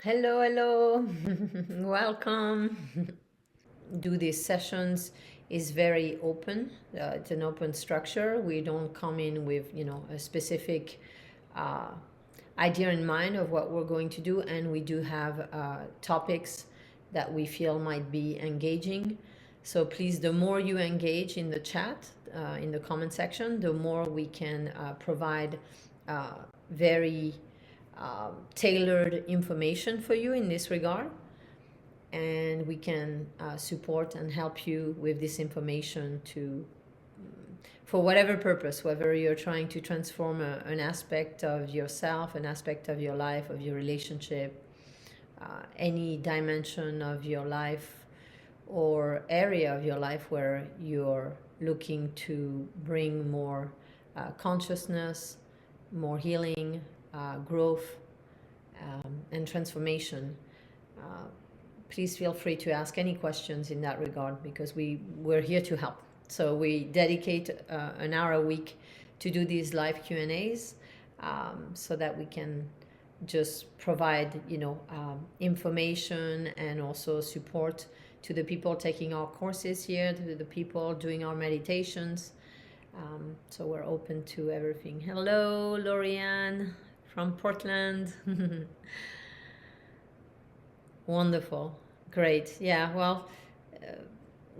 Hello, hello. Welcome. Do these sessions is very open. It's an open structure. We don't come in with, a specific uh, idea in mind of what we're going to do, and we do have topics that we feel might be engaging. So please, the more you engage in the chat, in the comment section, the more we can provide very tailored information for you in this regard, and we can support and help you with this information to for whatever purpose, whether you're trying to transform an aspect of yourself, an aspect of your life, of your relationship, any dimension of your life or area of your life where you're looking to bring more consciousness, more healing, growth, and transformation. Uh, Please feel free to ask any questions in that regard, because we're here to help. So we dedicate an hour a week to do these live Q&As, so that we can just provide information and also support to the people taking our courses here, to the people doing our meditations. So we're open to everything. Hello, Lorianne from Portland. Wonderful. Great. Yeah. Well,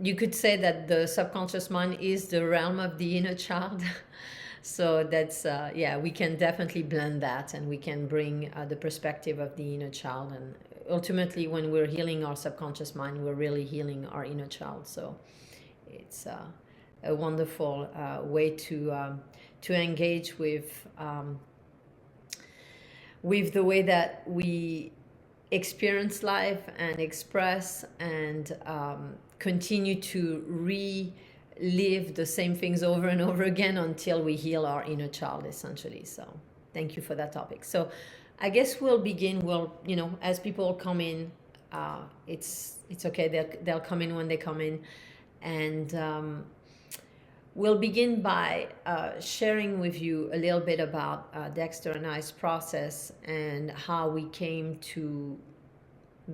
you could say that the subconscious mind is the realm of the inner child. So that's, yeah, we can definitely blend that, and we can bring the perspective of the inner child. And ultimately, when we're healing our subconscious mind, we're really healing our inner child. So it's a wonderful way to engage with the way that we experience life and express and continue to relive the same things over and over again until we heal our inner child, essentially. So thank you for that topic. So I guess we'll begin. We'll, as people come in, it's okay. They'll come in when they come in, and we'll begin by sharing with you a little bit about Dexter and I's process and how we came to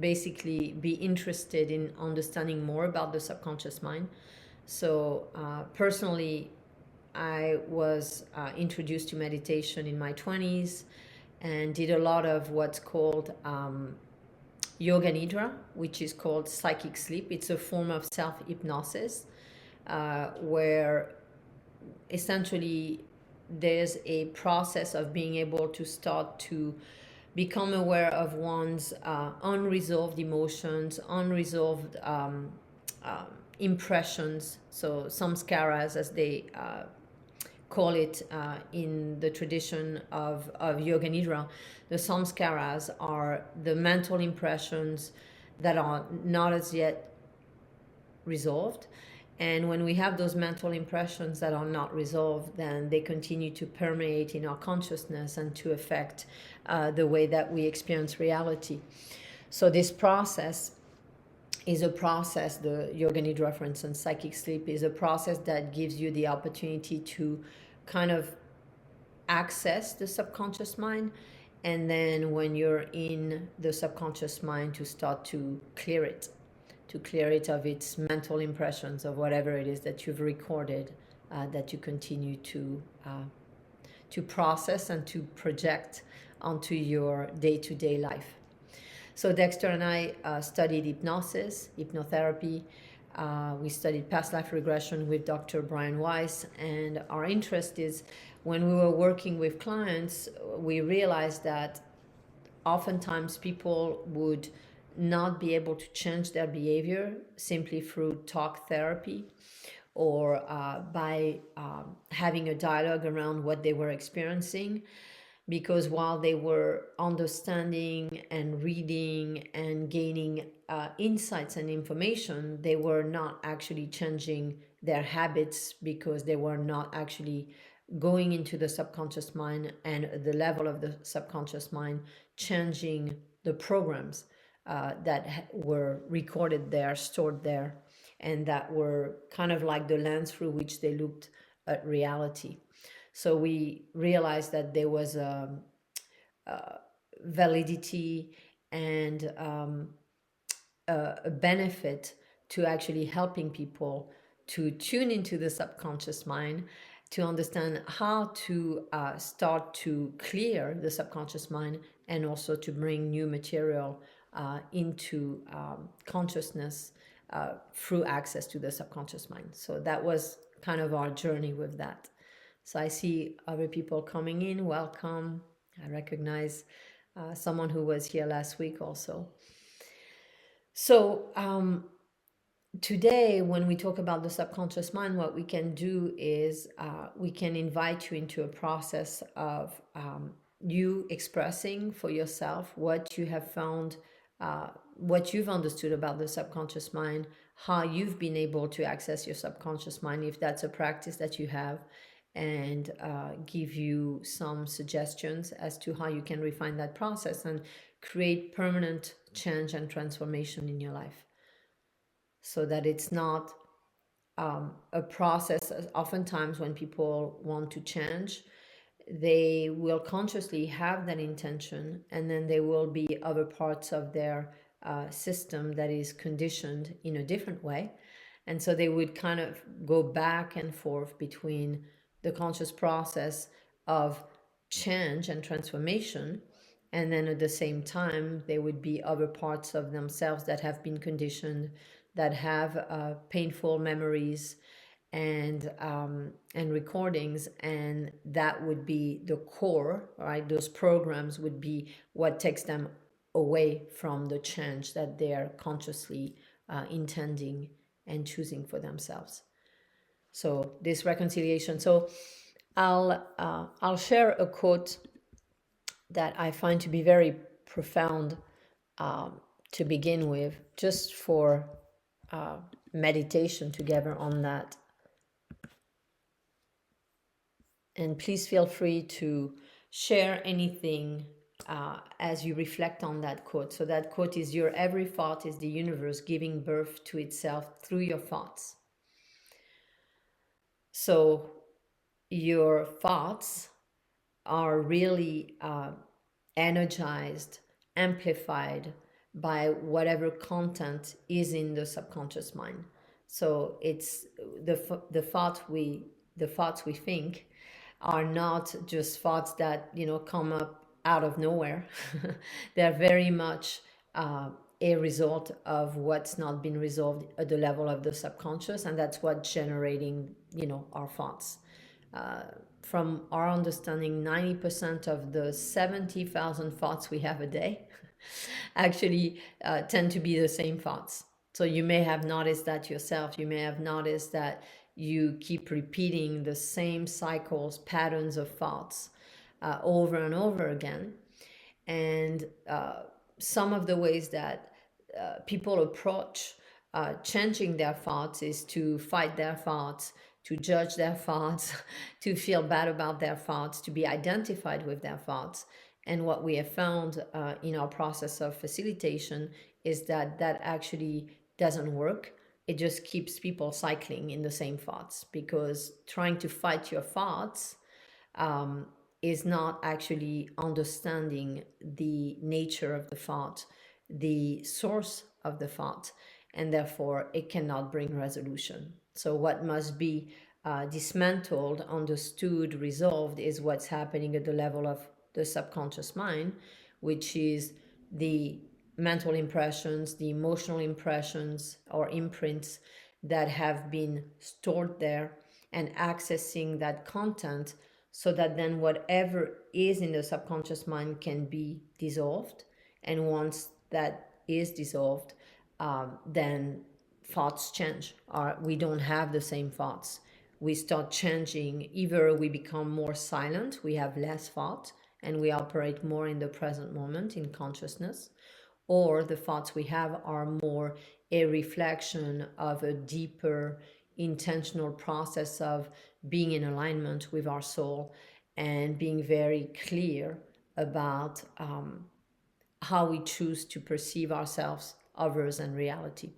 basically be interested in understanding more about the subconscious mind. So personally, I was introduced to meditation in my 20s and did a lot of what's called yoga nidra, which is called psychic sleep. It's a form of self-hypnosis where essentially there's a process of being able to start to become aware of one's unresolved emotions, unresolved impressions. So samskaras, as they call it in the tradition of Yoga Nidra. The samskaras are the mental impressions that are not as yet resolved. And when we have those mental impressions that are not resolved, then they continue to permeate in our consciousness and to affect the way that we experience reality. So this process is a process, the Yoga Nidra, for instance, psychic sleep, is a process that gives you the opportunity to kind of access the subconscious mind. And then when you're in the subconscious mind, to start to clear it of its mental impressions, of whatever it is that you've recorded, that you continue to process and to project onto your day-to-day life. So Dexter and I studied hypnosis, hypnotherapy. We studied past life regression with Dr. Brian Weiss, and our interest is, when we were working with clients, we realized that oftentimes people would not be able to change their behavior simply through talk therapy, or by having a dialogue around what they were experiencing, because while they were understanding and reading and gaining insights and information, they were not actually changing their habits, because they were not actually going into the subconscious mind and the level of the subconscious mind, changing the programs that were recorded there, stored there, and that were kind of like the lens through which they looked at reality. So we realized that there was a validity and a benefit to actually helping people to tune into the subconscious mind, to understand how to start to clear the subconscious mind, and also to bring new material into consciousness through access to the subconscious mind. So that was kind of our journey with that. So I see other people coming in. Welcome. I recognize someone who was here last week also. So today, when we talk about the subconscious mind, what we can do is we can invite you into a process of you expressing for yourself what you have found, what you've understood about the subconscious mind, how you've been able to access your subconscious mind, if that's a practice that you have, and give you some suggestions as to how you can refine that process and create permanent change and transformation in your life, so that it's not a process. Oftentimes when people want to change, they will consciously have that intention, and then there will be other parts of their system that is conditioned in a different way. And so they would kind of go back and forth between the conscious process of change and transformation, and then at the same time there would be other parts of themselves that have been conditioned, that have painful memories and recordings, and that would be the core, right? Those programs would be what takes them away from the change that they're consciously intending and choosing for themselves. So this reconciliation. So I'll share a quote that I find to be very profound to begin with, just for meditation together on that. And please feel free to share anything as you reflect on that quote. So that quote is, "Your every thought is the universe giving birth to itself through your thoughts." So your thoughts are really energized, amplified by whatever content is in the subconscious mind. So it's the thoughts we think are not just thoughts that come up out of nowhere. They're very much a result of what's not been resolved at the level of the subconscious, and that's what's generating our thoughts. From our understanding, 90% of the 70,000 thoughts we have a day actually tend to be the same thoughts. So you may have noticed that yourself. You may have noticed that you keep repeating the same cycles, patterns of thoughts over and over again. And some of the ways that people approach changing their thoughts is to fight their thoughts, to judge their thoughts, to feel bad about their thoughts, to be identified with their thoughts. And what we have found in our process of facilitation is that that actually doesn't work. It just keeps people cycling in the same thoughts, because trying to fight your thoughts is not actually understanding the nature of the thought, the source of the thought, and therefore it cannot bring resolution. So what must be dismantled, understood, resolved is what's happening at the level of the subconscious mind, which is the mental impressions, the emotional impressions or imprints that have been stored there, and accessing that content so that then whatever is in the subconscious mind can be dissolved. And once that is dissolved, then thoughts change. We don't have the same thoughts. We start changing. Either we become more silent, we have less thought, and we operate more in the present moment in consciousness, or the thoughts we have are more a reflection of a deeper intentional process of being in alignment with our soul and being very clear about how we choose to perceive ourselves, others, and reality.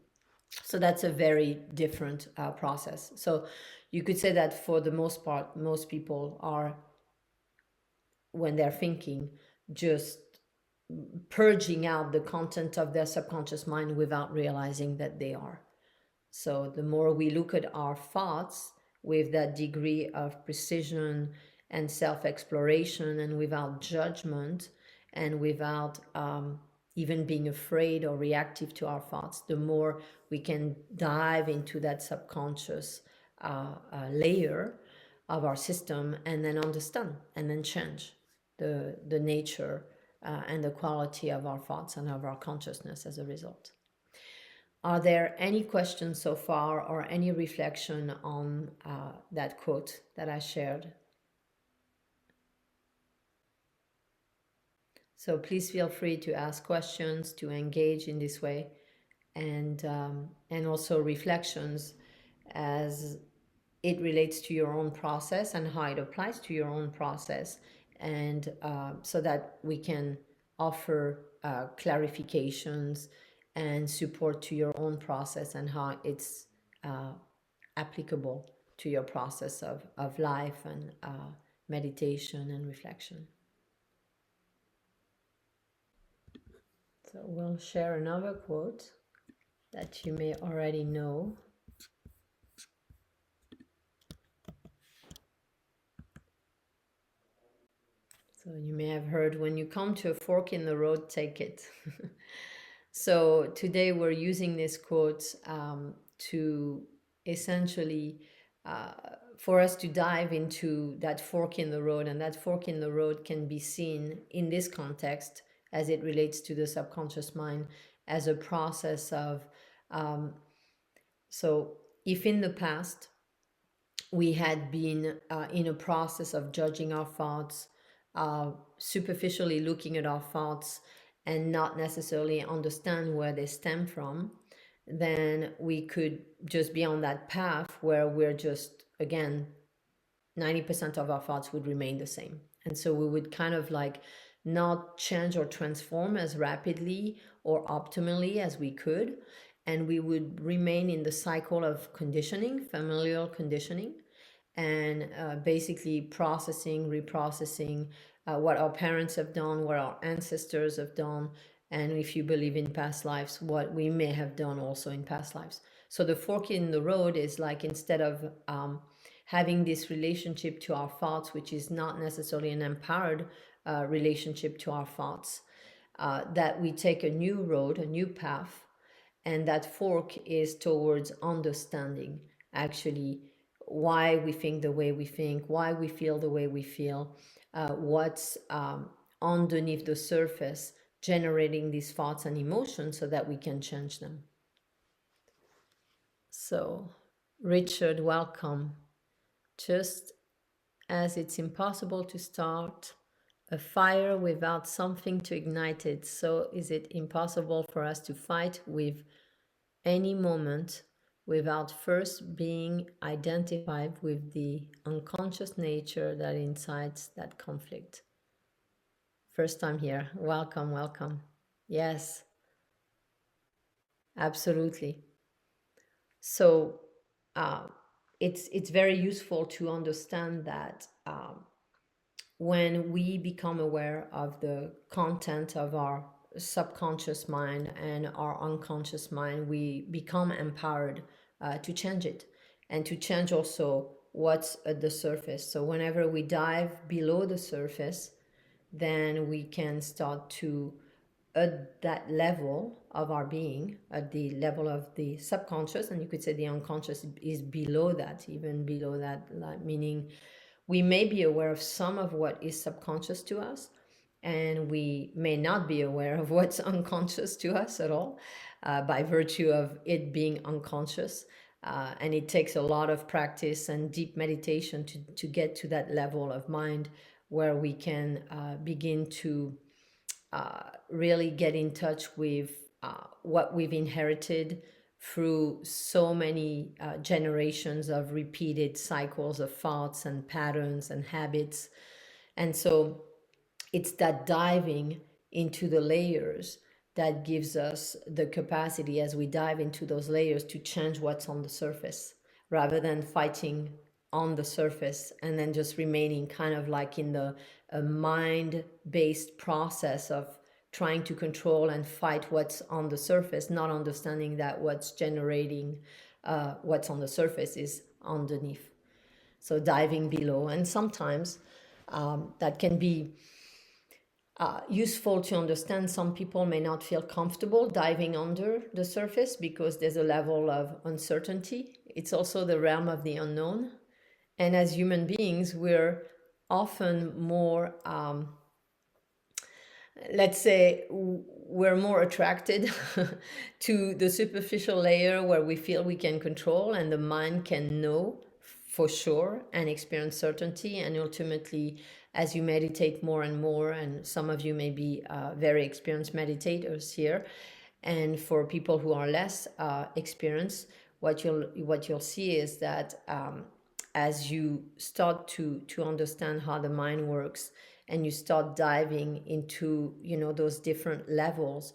So that's a very different process. So you could say that for the most part, most people are, when they're thinking, just purging out the content of their subconscious mind without realizing that they are. So the more we look at our thoughts with that degree of precision and self-exploration, and without judgment, and without even being afraid or reactive to our thoughts, the more we can dive into that subconscious layer of our system, and then understand and then change the nature and the quality of our thoughts and of our consciousness as a result. Are there any questions so far, or any reflection on that quote that I shared? So please feel free to ask questions, to engage in this way, and also reflections as it relates to your own process and how it applies to your own process, and so that we can offer clarifications and support to your own process and how it's applicable to your process of life and meditation and reflection. So we'll share another quote that you may already know. So you may have heard, when you come to a fork in the road, take it. So today we're using this quote to essentially for us to dive into that fork in the road. And that fork in the road can be seen in this context, as it relates to the subconscious mind, as a process of so if in the past we had been in a process of judging our thoughts, superficially looking at our thoughts, and not necessarily understand where they stem from, then we could just be on that path where we're just, again, 90% of our thoughts would remain the same. And so we would kind of like not change or transform as rapidly or optimally as we could. And we would remain in the cycle of conditioning, familial conditioning, and basically processing, reprocessing what our parents have done, what our ancestors have done, and if you believe in past lives, what we may have done also in past lives. So the fork in the road is like, instead of having this relationship to our thoughts, which is not necessarily an empowered relationship to our thoughts, that we take a new road, a new path, and that fork is towards understanding actually why we think the way we think, why we feel the way we feel, what's underneath the surface generating these thoughts and emotions, so that we can change them. So, Richard, welcome. Just as it's impossible to start a fire without something to ignite it, so is it impossible for us to fight with any moment without first being identified with the unconscious nature that incites that conflict. First time here. Welcome, welcome. Yes, absolutely. So it's very useful to understand that when we become aware of the content of our subconscious mind and our unconscious mind, we become empowered to change it, and to change also what's at the surface. So whenever we dive below the surface, then we can start to, at that level of our being, at the level of the subconscious, and you could say the unconscious is below that, even below that, meaning we may be aware of some of what is subconscious to us, and we may not be aware of what's unconscious to us at all, by virtue of it being unconscious. And it takes a lot of practice and deep meditation to get to that level of mind where we can begin to really get in touch with what we've inherited through so many generations of repeated cycles of thoughts and patterns and habits. And so it's that diving into the layers that gives us the capacity, as we dive into those layers, to change what's on the surface, rather than fighting on the surface and then just remaining kind of like in the mind-based process of trying to control and fight what's on the surface, not understanding that what's generating what's on the surface is underneath. So diving below. And sometimes that can be useful to understand. Some people may not feel comfortable diving under the surface because there's a level of uncertainty. It's also the realm of the unknown. And as human beings, we're often more, let's say, we're more attracted to the superficial layer where we feel we can control and the mind can know for sure and experience certainty. And ultimately, as you meditate more and more, and some of you may be very experienced meditators here, and for people who are less experienced, what you'll see is that as you start to understand how the mind works, and you start diving into those different levels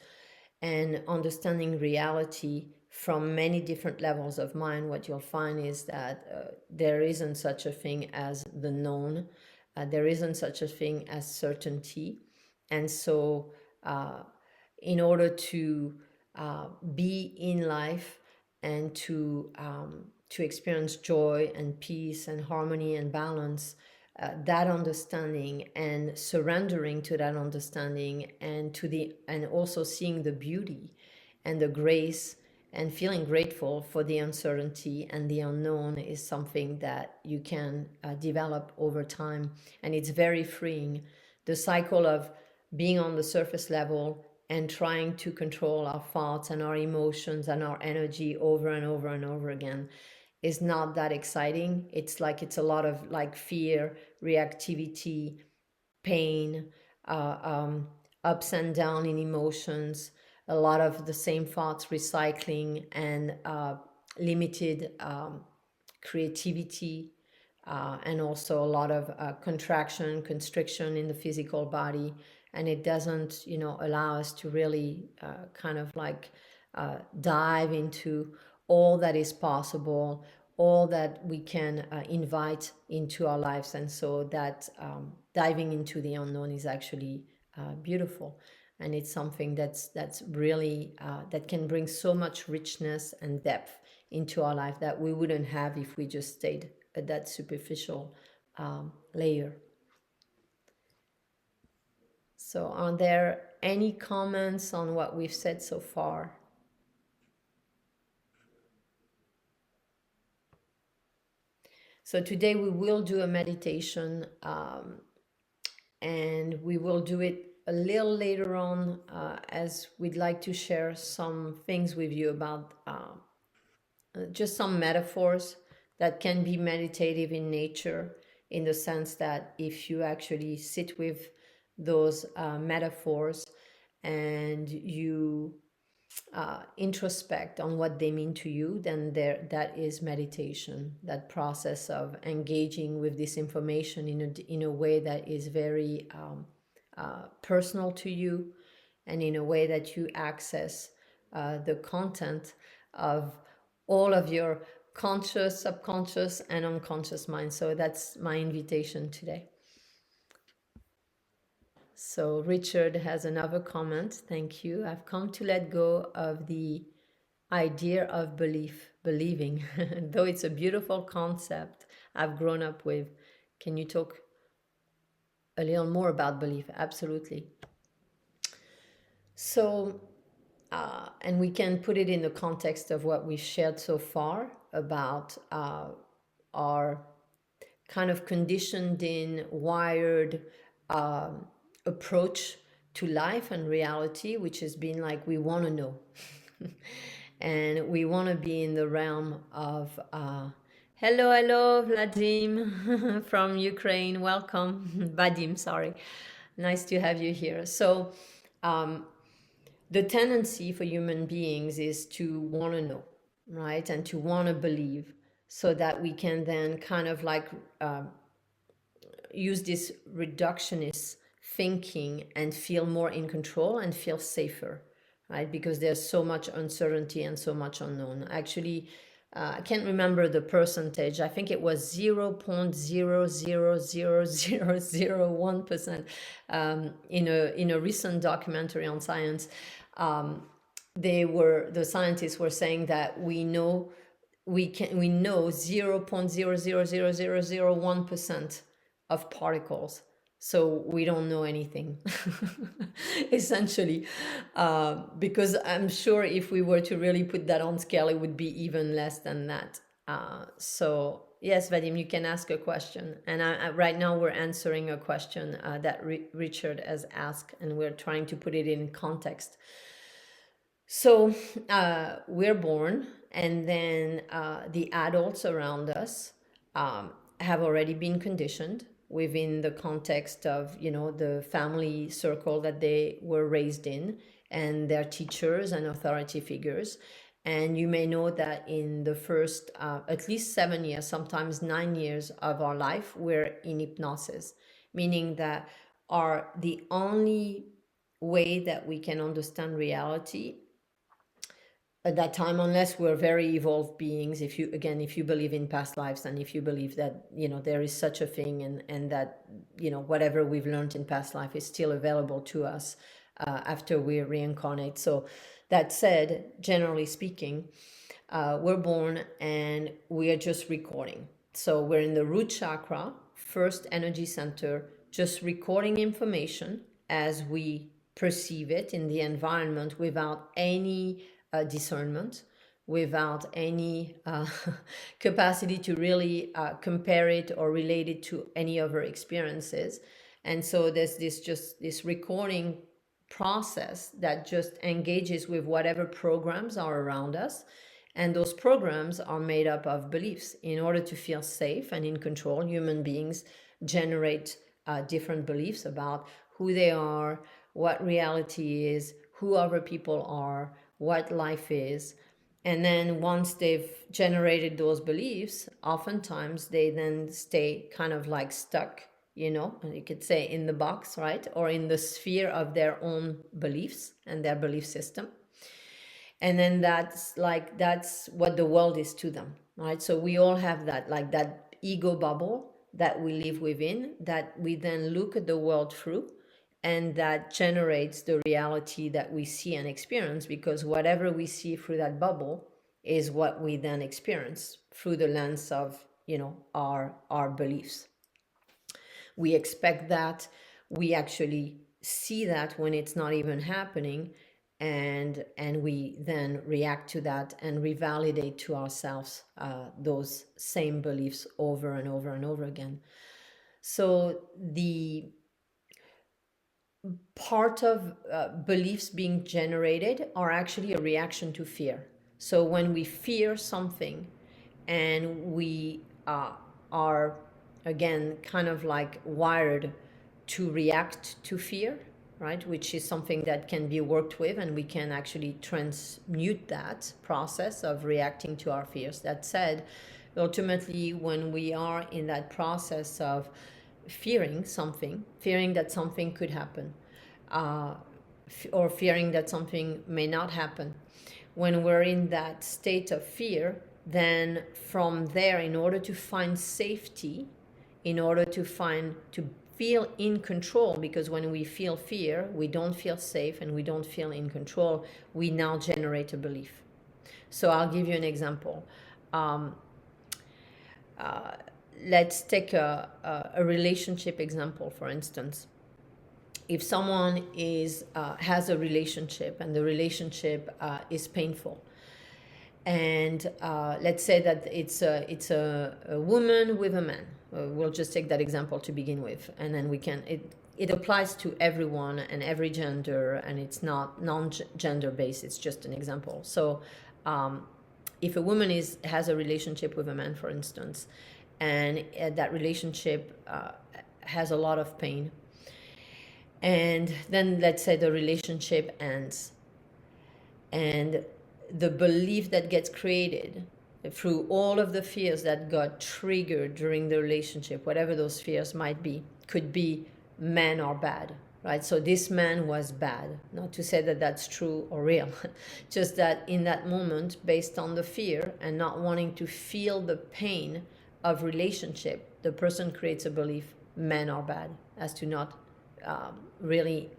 and understanding reality from many different levels of mind, what you'll find is that there isn't such a thing as the known. There isn't such a thing as certainty. And so in order to be in life and to experience joy and peace and harmony and balance, that understanding and surrendering to that understanding, and also seeing the beauty and the grace and feeling grateful for the uncertainty and the unknown, is something that you can develop over time. And it's very freeing. The cycle of being on the surface level and trying to control our thoughts and our emotions and our energy over and over and over again is not that exciting. It's a lot of fear, reactivity, pain, ups and down in emotions, a lot of the same thoughts recycling, and limited creativity, and also a lot of contraction, constriction in the physical body. And it doesn't, allow us to really dive into all that is possible, all that we can invite into our lives. And so that diving into the unknown is actually beautiful. And it's something that's really, that can bring so much richness and depth into our life that we wouldn't have if we just stayed at that superficial layer. So are there any comments on what we've said so far? So today we will do a meditation, and we will do it a little later on, as we'd like to share some things with you about just some metaphors that can be meditative in nature, in the sense that if you actually sit with those metaphors and you introspect on what they mean to you, then that is meditation. That process of engaging with this information in a way that is very personal to you, and in a way that you access the content of all of your conscious, subconscious, and unconscious mind. So that's my invitation today. So Richard has another comment. Thank you. I've come to let go of the idea of believing, though it's a beautiful concept I've grown up with. Can you talk a little more about belief? Absolutely. So, and we can put it in the context of what we've shared so far about our kind of conditioned in, wired approach to life and reality, which has been like, we want to know. And we want to be in the realm of hello Vladim from Ukraine, welcome. Vadim, sorry, nice to have you here. So the tendency for human beings is to want to know, right, and to want to believe, so that we can then kind of use this reductionist thinking and feel more in control and feel safer, right? Because there's so much uncertainty and so much unknown. Actually, I can't remember the percentage. I think it was 0.0000001%. In a recent documentary on science, the scientists were saying that we know 0.0000001% of particles, so we don't know anything. Essentially, because I'm sure if we were to really put that on scale, it would be even less than that. So yes, Vadim, you can ask a question, and right now we're answering a question that Richard has asked, and we're trying to put it in context. So we're born, and then the adults around us have already been conditioned within the context of, the family circle that they were raised in, and their teachers and authority figures. And you may know that in the first at least 7 years, sometimes 9 years of our life, we're in hypnosis, meaning that the only way that we can understand reality at that time, unless we're very evolved beings, if you believe in past lives, and if you believe that there is such a thing, and that whatever we've learned in past life is still available to us after we reincarnate. So that said, generally speaking, we're born and we are just recording. So we're in the root chakra, first energy center, just recording information as we perceive it in the environment, without any discernment, without any capacity to really compare it or relate it to any other experiences. And so there's this recording process that just engages with whatever programs are around us. And those programs are made up of beliefs. In order to feel safe and in control, human beings generate different beliefs about who they are, what reality is, who other people are, what life is. And then once they've generated those beliefs, oftentimes they then stay kind of like stuck, you could say in the box, right? Or in the sphere of their own beliefs and their belief system. And then that's what the world is to them, right? So we all have that ego bubble that we live within, that we then look at the world through, and that generates the reality that we see and experience, because whatever we see through that bubble is what we then experience through the lens of our beliefs. We expect that, we actually see that when it's not even happening, and we then react to that and revalidate to ourselves those same beliefs over and over and over again. So the part of beliefs being generated are actually a reaction to fear. So when we fear something, and we are, again, kind of like wired to react to fear, right? Which is something that can be worked with, and we can actually transmute that process of reacting to our fears. That said, ultimately, when we are in that process of fearing something, fearing that something could happen, or fearing that something may not happen, when we're in that state of fear, then from there, in order to find safety, in order to feel in control, because when we feel fear, we don't feel safe and we don't feel in control, we now generate a belief. So I'll give you an example. Let's take a relationship example, for instance. If someone has a relationship, and the relationship is painful, and let's say that it's a woman with a man. We'll just take that example to begin with, and then it applies to everyone and every gender, and it's not non-gender based, it's just an example. So if a woman has a relationship with a man, for instance, and that relationship has a lot of pain, and then let's say the relationship ends, and the belief that gets created through all of the fears that got triggered during the relationship, whatever those fears might be, could be men are bad, right? So this man was bad. Not to say that that's true or real, just that in that moment, based on the fear and not wanting to feel the pain of relationship, the person creates a belief men are bad, as to not really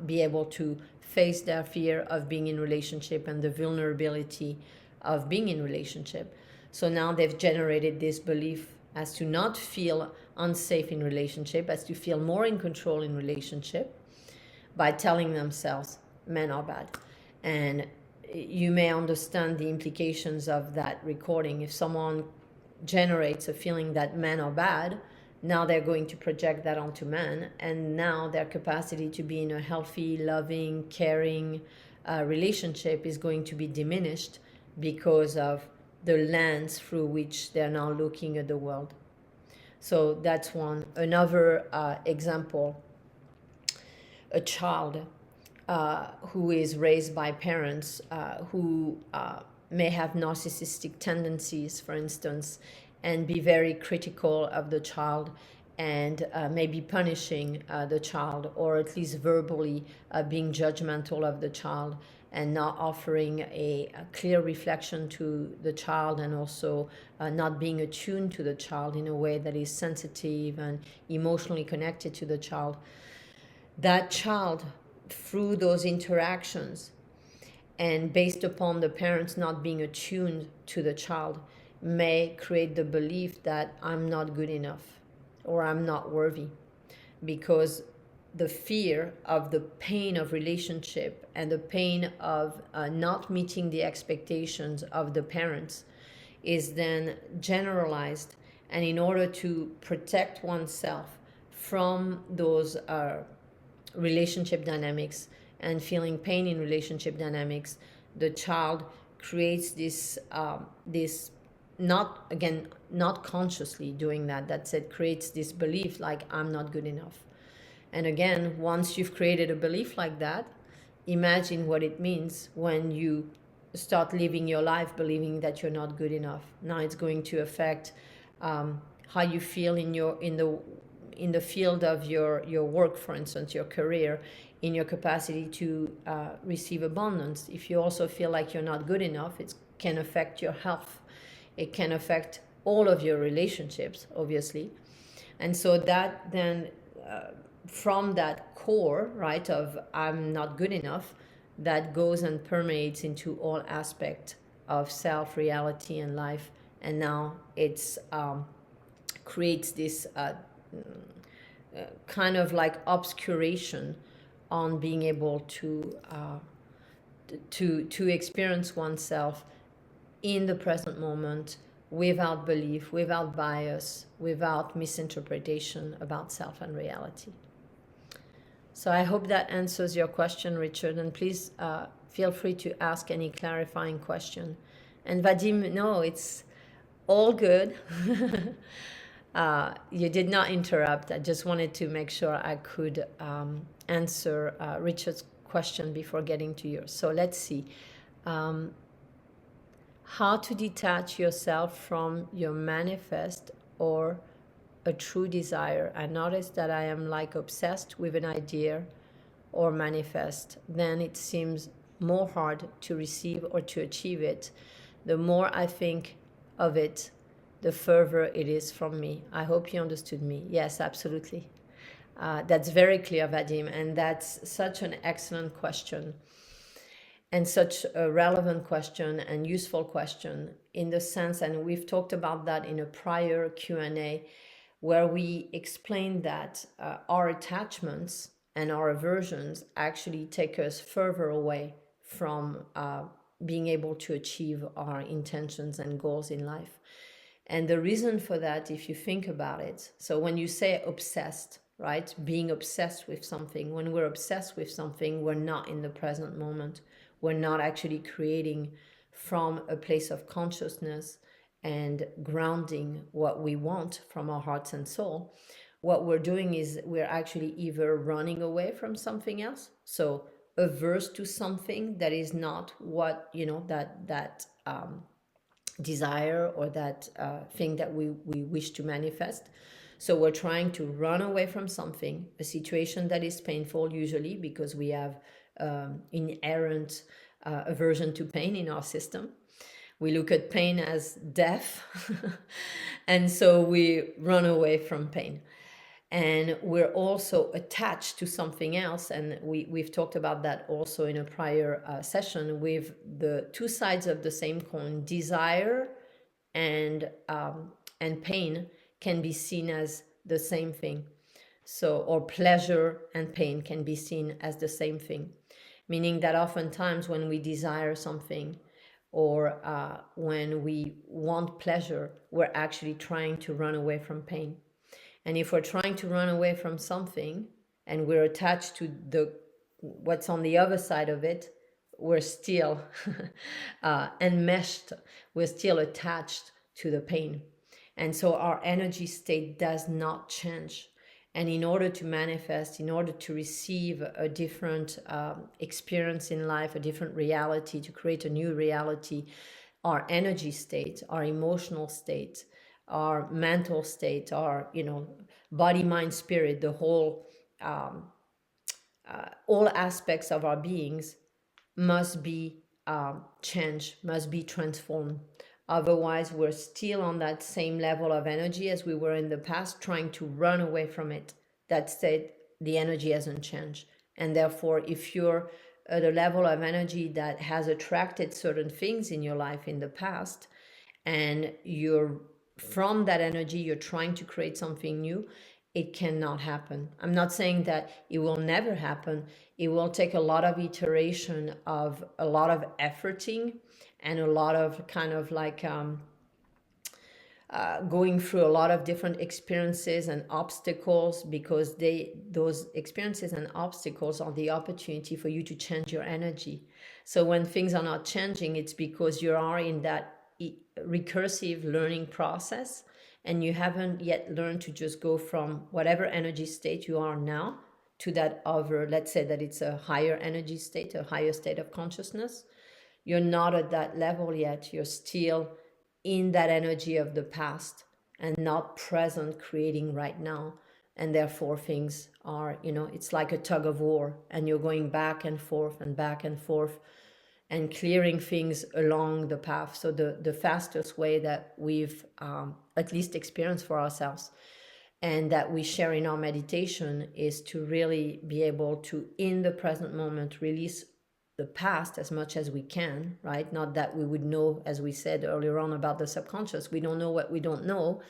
be able to face their fear of being in relationship and the vulnerability of being in relationship. So now they've generated this belief as to not feel unsafe in relationship, as to feel more in control in relationship, by telling themselves men are bad. And you may understand the implications of that recording. If someone generates a feeling that men are bad, now they're going to project that onto men, and now their capacity to be in a healthy, loving, caring relationship is going to be diminished because of the lens through which they're now looking at the world. So that's one. Another example, a child who is raised by parents who may have narcissistic tendencies, for instance, and be very critical of the child, and maybe punishing the child, or at least verbally being judgmental of the child, and not offering a clear reflection to the child, and also not being attuned to the child in a way that is sensitive and emotionally connected to the child. That child, through those interactions, and based upon the parents not being attuned to the child, may create the belief that I'm not good enough or I'm not worthy, because the fear of the pain of relationship and the pain of not meeting the expectations of the parents is then generalized. And in order to protect oneself from those relationship dynamics and feeling pain in relationship dynamics, the child creates this not consciously doing that. That's it, creates this belief like I'm not good enough. And again, once you've created a belief like that, imagine what it means when you start living your life believing that you're not good enough. Now it's going to affect how you feel in the field of your work, for instance, your career, in your capacity to receive abundance. If you also feel like you're not good enough, it can affect your health. It can affect all of your relationships, obviously. And so that then, from that core, right, of I'm not good enough, that goes and permeates into all aspects of self, reality, and life. And now it's creates this kind of like obscuration on being able to experience oneself in the present moment, without belief, without bias, without misinterpretation about self and reality. So I hope that answers your question, Richard, and please feel free to ask any clarifying question. And Vadim, no, it's all good. You did not interrupt. I just wanted to make sure I could answer Richard's question before getting to yours. So let's see. How to detach yourself from your manifest or a true desire. I notice that I am like obsessed with an idea or manifest. Then it seems more hard to receive or to achieve it. The more I think of it, the further it is from me. I hope you understood me. Yes, absolutely. That's very clear, Vadim, and that's such an excellent question, and such a relevant question and useful question, in the sense, and we've talked about that in a prior Q&A, where we explained that our attachments and our aversions actually take us further away from being able to achieve our intentions and goals in life. And the reason for that, if you think about it, so when you say obsessed, right, being obsessed with something, when we're obsessed with something, we're not in the present moment. We're not actually creating from a place of consciousness and grounding what we want from our hearts and soul. What we're doing is we're actually either running away from something else, so averse to something that is not what, that desire or that thing that we wish to manifest. So we're trying to run away from something, a situation that is painful, usually because we have inherent aversion to pain in our system. We look at pain as death, and so we run away from pain. And we're also attached to something else, and we've talked about that also in a prior session, with the two sides of the same coin. Desire and pain can be seen as the same thing. So, or pleasure and pain can be seen as the same thing, meaning that oftentimes when we desire something, or when we want pleasure, we're actually trying to run away from pain. And if we're trying to run away from something and we're attached to the what's on the other side of it, we're still enmeshed, we're still attached to the pain. And so our energy state does not change. And in order to manifest, in order to receive a different experience in life, a different reality, to create a new reality, our energy state, our emotional state, our mental state, our body, mind, spirit, the whole all aspects of our beings must be changed, must be transformed. Otherwise, we're still on that same level of energy as we were in the past, trying to run away from it. That state, the energy hasn't changed. And therefore, if you're at a level of energy that has attracted certain things in your life in the past, and you're from that energy, you're trying to create something new, it cannot happen. I'm not saying that it will never happen. It will take a lot of iteration, of a lot of efforting, and a lot of kind of like going through a lot of different experiences and obstacles, because those experiences and obstacles are the opportunity for you to change your energy. So when things are not changing, it's because you are in that recursive learning process, and you haven't yet learned to just go from whatever energy state you are now to that other, let's say that it's a higher energy state, a higher state of consciousness. You're not at that level yet. You're still in that energy of the past and not present, creating right now. And therefore things are, it's like a tug of war, and you're going back and forth and back and forth and clearing things along the path. So the fastest way that we've at least experienced for ourselves, and that we share in our meditation, is to really be able to, in the present moment, release the past as much as we can, right? Not that we would know, as we said earlier on about the subconscious, we don't know what we don't know.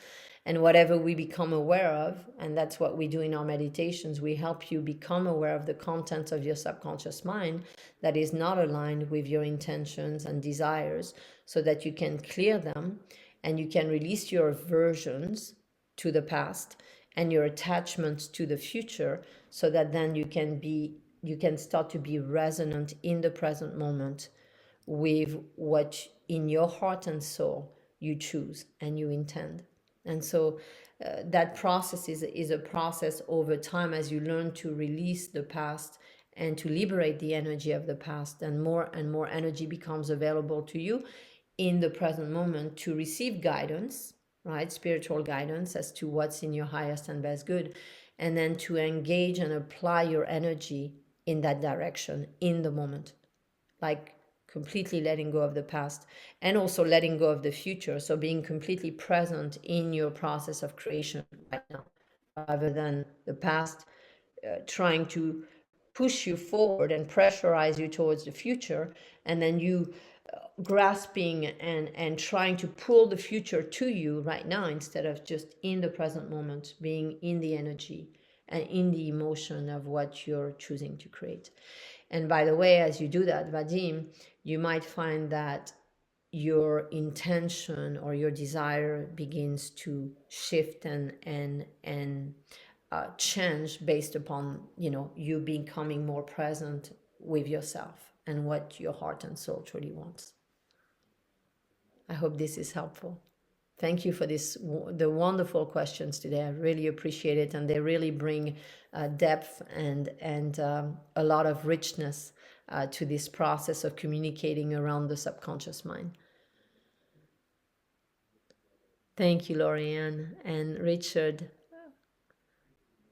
And whatever we become aware of, and that's what we do in our meditations, we help you become aware of the contents of your subconscious mind that is not aligned with your intentions and desires, so that you can clear them and you can release your aversions to the past and your attachments to the future, so that then you can start to be resonant in the present moment with what in your heart and soul you choose and you intend. And so that process is a process over time, as you learn to release the past and to liberate the energy of the past, and more energy becomes available to you in the present moment to receive guidance, right? Spiritual guidance as to what's in your highest and best good, and then to engage and apply your energy in that direction in the moment, like completely letting go of the past and also letting go of the future. So being completely present in your process of creation right now, rather than the past trying to push you forward and pressurize you towards the future, and then you grasping and trying to pull the future to you right now, instead of just in the present moment, being in the energy and in the emotion of what you're choosing to create. And by the way, as you do that, Vadim, you might find that your intention or your desire begins to shift and change based upon you becoming more present with yourself and what your heart and soul truly wants. I hope this is helpful. Thank you for the wonderful questions today. I really appreciate it, and they really bring depth and a lot of richness to this process of communicating around the subconscious mind. Thank you, Lorianne and Richard.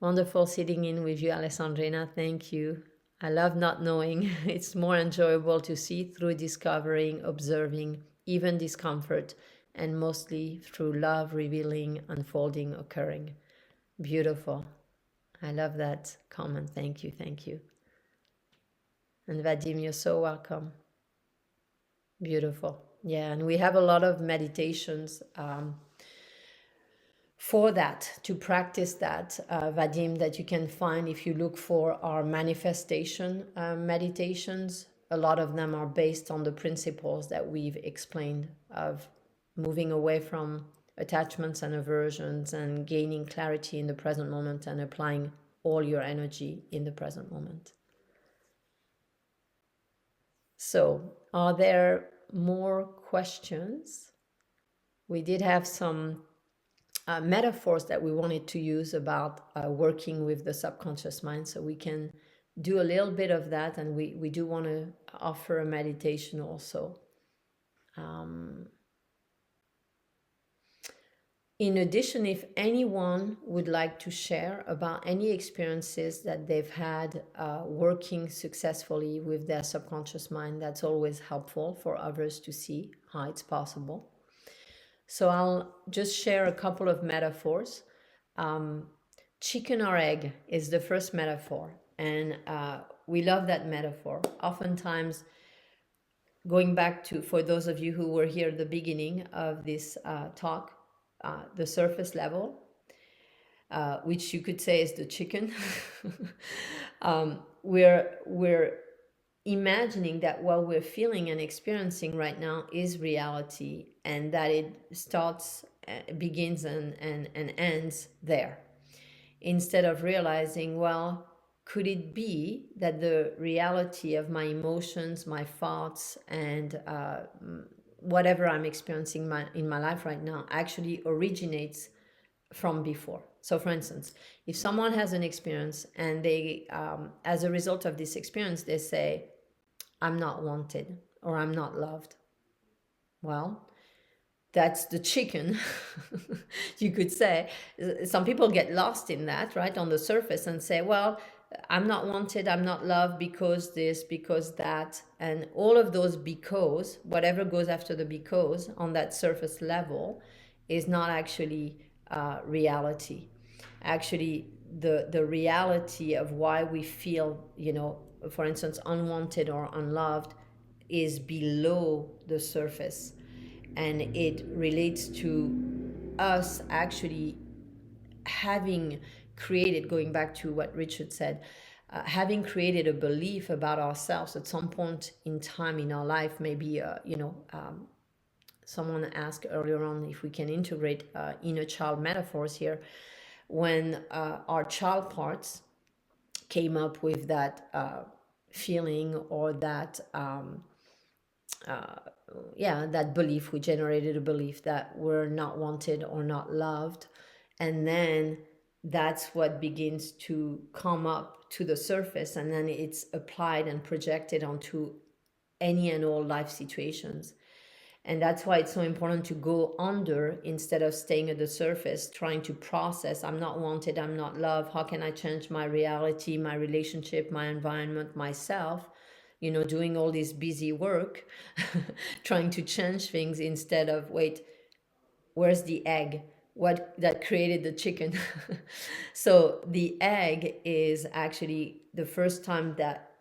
Wonderful sitting in with you, Alessandrina. Thank you. I love not knowing. It's more enjoyable to see through discovering, observing, even discomfort, and mostly through love revealing, unfolding, occurring. Beautiful. I love that comment. Thank you. Thank you. And Vadim, you're so welcome. Beautiful. Yeah, and we have a lot of meditations for that, to practice that, Vadim, that you can find if you look for our manifestation meditations. A lot of them are based on the principles that we've explained of moving away from attachments and aversions and gaining clarity in the present moment and applying all your energy in the present moment. So, are there more questions? We did have some metaphors that we wanted to use about working with the subconscious mind. So we can do a little bit of that, and we do want to offer a meditation also. In addition, if anyone would like to share about any experiences that they've had working successfully with their subconscious mind, that's always helpful for others to see how it's possible. So I'll just share a couple of metaphors. Chicken or egg is the first metaphor, and we love that metaphor. Oftentimes, going back to, for those of you who were here at the beginning of this talk, the surface level, which you could say is the chicken, we're imagining that what we're feeling and experiencing right now is reality, and that it starts, begins and ends there, instead of realizing, well, could it be that the reality of my emotions, my thoughts, and whatever I'm experiencing in my life right now actually originates from before? So for instance, if someone has an experience and they, as a result of this experience, they say, I'm not wanted or I'm not loved. Well, that's the chicken, you could say. Some people get lost in that, right, on the surface, and say, well, I'm not wanted, I'm not loved because this, because that. And all of those because, whatever goes after the because on that surface level, is not actually reality. Actually, the reality of why we feel, for instance, unwanted or unloved is below the surface, and it relates to us actually having created, going back to what Richard said, having created a belief about ourselves at some point in time in our life. Maybe someone asked earlier on if we can integrate inner child metaphors here, when our child parts came up with that feeling or that that belief. We generated a belief that we're not wanted or not loved, and then that's what begins to come up to the surface, and then it's applied and projected onto any and all life situations. And that's why it's so important to go under instead of staying at the surface, trying to process, I'm not wanted, I'm not loved, how can I change my reality, my relationship, my environment, myself, doing all this busy work, trying to change things, instead of, wait, where's the egg? What that created the chicken? So the egg is actually the first time that,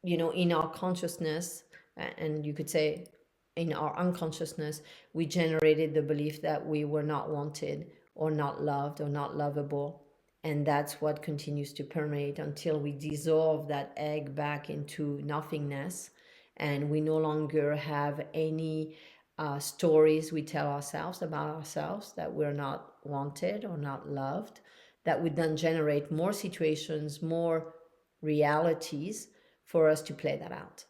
in our consciousness, and you could say in our unconsciousness, we generated the belief that we were not wanted or not loved or not lovable. And that's what continues to permeate until we dissolve that egg back into nothingness, and we no longer have any stories we tell ourselves about ourselves that we're not wanted or not loved. That would then generate more situations, more realities for us to play that out.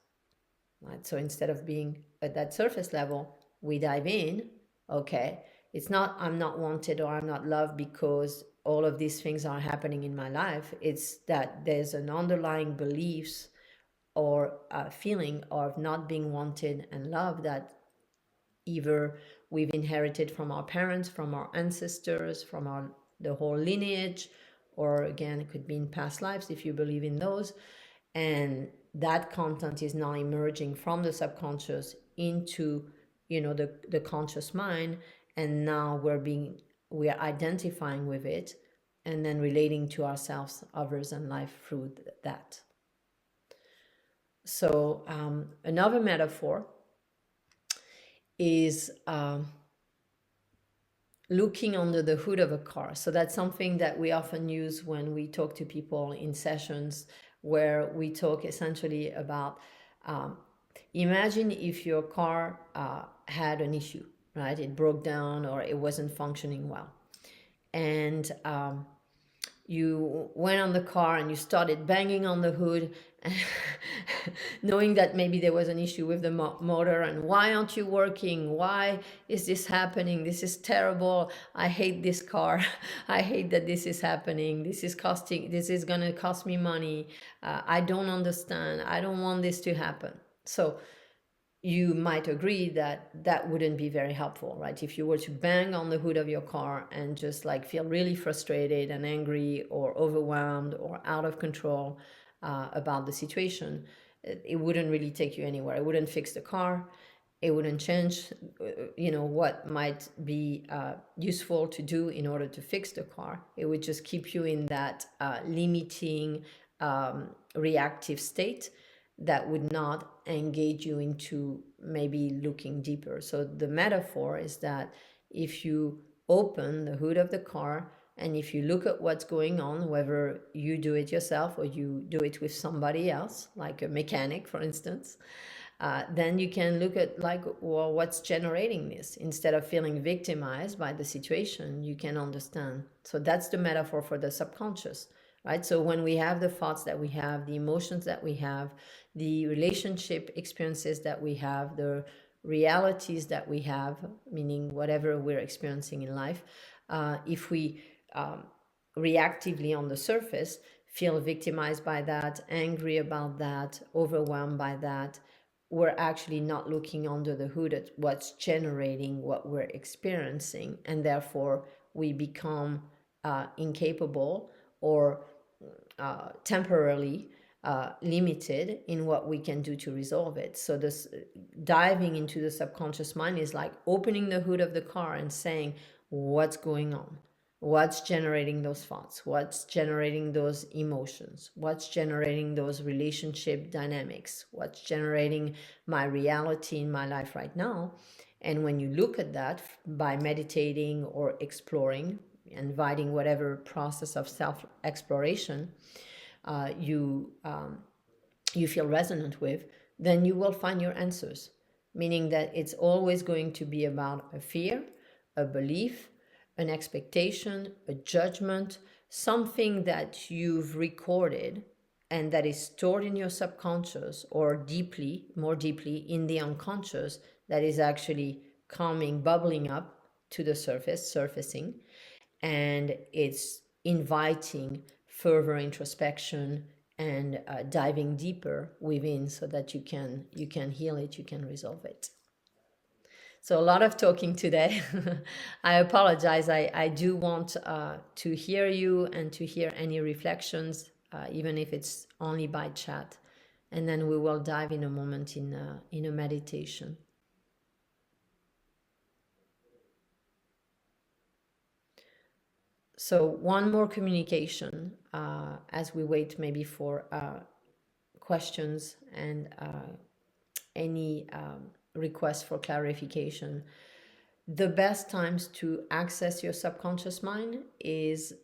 Right? So instead of being at that surface level, we dive in. Okay, it's not I'm not wanted or I'm not loved because all of these things are happening in my life. It's that there's an underlying beliefs or a feeling of not being wanted and loved that either we've inherited from our parents, from our ancestors, from the whole lineage, or again, it could be in past lives if you believe in those. And that content is now emerging from the subconscious into, the conscious mind. And now we are identifying with it and then relating to ourselves, others, and life through that. So another metaphor is looking under the hood of a car. So that's something that we often use when we talk to people in sessions where we talk essentially about imagine if your car had an issue, right? It broke down or it wasn't functioning well. And you went on the car and you started banging on the hood, knowing that maybe there was an issue with the motor, and why aren't you working? Why is this happening? This is terrible. I hate this car. I hate that this is happening. This is going to cost me money. I don't understand. I don't want this to happen. So you might agree that that wouldn't be very helpful, right? If you were to bang on the hood of your car and just like feel really frustrated and angry or overwhelmed or out of control about the situation, it wouldn't really take you anywhere. It wouldn't fix the car. It wouldn't change, what might be useful to do in order to fix the car. It would just keep you in that limiting, reactive state that would not engage you into maybe looking deeper. So the metaphor is that if you open the hood of the car and if you look at what's going on, whether you do it yourself or you do it with somebody else, like a mechanic, for instance, then you can look at like, well, what's generating this? Instead of feeling victimized by the situation, you can understand. So that's the metaphor for the subconscious, right? So when we have the thoughts that we have, the emotions that we have, the relationship experiences that we have, the realities that we have, meaning whatever we're experiencing in life, if we reactively on the surface feel victimized by that, angry about that, overwhelmed by that, we're actually not looking under the hood at what's generating what we're experiencing, and therefore we become incapable or temporarily limited in what we can do to resolve it. So this diving into the subconscious mind is like opening the hood of the car and saying, what's going on? What's generating those thoughts? What's generating those emotions? What's generating those relationship dynamics? What's generating my reality in my life right now? And when you look at that by meditating or exploring, inviting whatever process of self-exploration you feel resonant with, then you will find your answers. Meaning that it's always going to be about a fear, a belief, an expectation, a judgment, something that you've recorded and that is stored in your subconscious or more deeply in the unconscious, that is actually coming, bubbling up to the surfacing, and it's inviting further introspection and diving deeper within so that you can heal it, you can resolve it. So a lot of talking today. I apologize. I do want to hear you and to hear any reflections, even if it's only by chat. And then we will dive in a moment in a meditation. So one more communication as we wait maybe for questions and any requests for clarification. The best times to access your subconscious mind is